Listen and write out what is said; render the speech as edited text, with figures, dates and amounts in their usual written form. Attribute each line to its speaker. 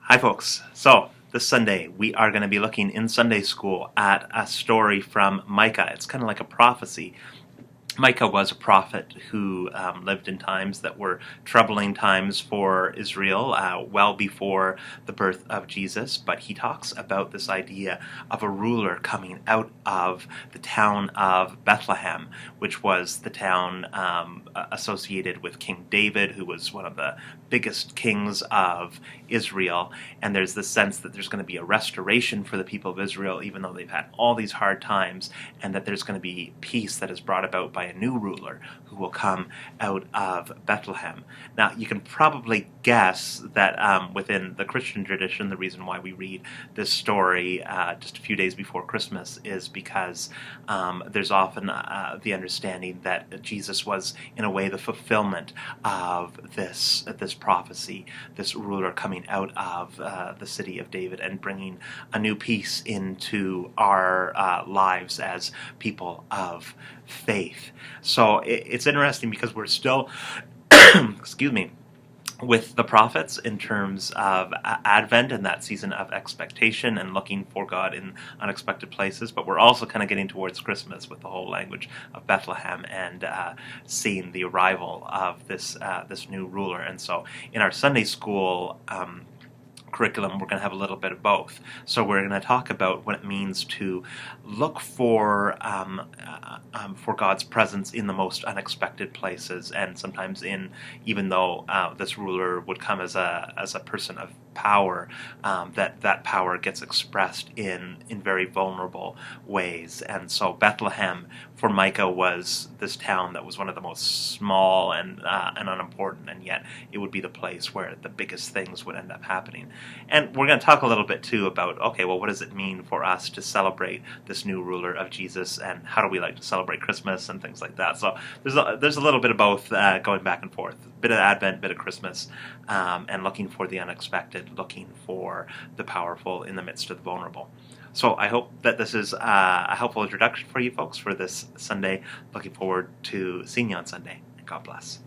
Speaker 1: Hi folks. So this Sunday we are going to be looking in Sunday school at a story from Micah. It's kind of like a prophecy. Micah was a prophet who lived in times that were troubling times for Israel, well before the birth of Jesus, but he talks about this idea of a ruler coming out of the town of Bethlehem, which was the town associated with King David, who was one of the biggest kings of Israel. And there's this sense that there's going to be a restoration for the people of Israel, even though they've had all these hard times, and that there's going to be peace that is brought about by a new ruler who will come out of Bethlehem. Now, you can probably guess that within the Christian tradition, the reason why we read this story just a few days before Christmas is because there's often the understanding that Jesus was, in a way, the fulfillment of this prophecy, this ruler coming out of the city of David and bringing a new peace into our lives as people of faith. So it's interesting because we're still, excuse me, with the prophets in terms of Advent and that season of expectation and looking for God in unexpected places, but we're also kind of getting towards Christmas with the whole language of Bethlehem and seeing the arrival of this new ruler. And so in our Sunday school curriculum, we're going to have a little bit of both. So we're going to talk about what it means to look for God's presence in the most unexpected places, and sometimes even though this ruler would come as a person of power, that power gets expressed in very vulnerable ways. And so Bethlehem for Micah was this town that was one of the most small and unimportant, and yet it would be the place where the biggest things would end up happening. And we're going to talk a little bit too about, okay, well, what does it mean for us to celebrate this new ruler of Jesus, and how do we like to celebrate Christmas and things like that. So there's a little bit of both going back and forth, a bit of Advent, bit of Christmas, and looking for the unexpected, looking for the powerful in the midst of the vulnerable. So I hope that this is a helpful introduction for you folks for this Sunday. Looking forward to seeing you on Sunday. God bless.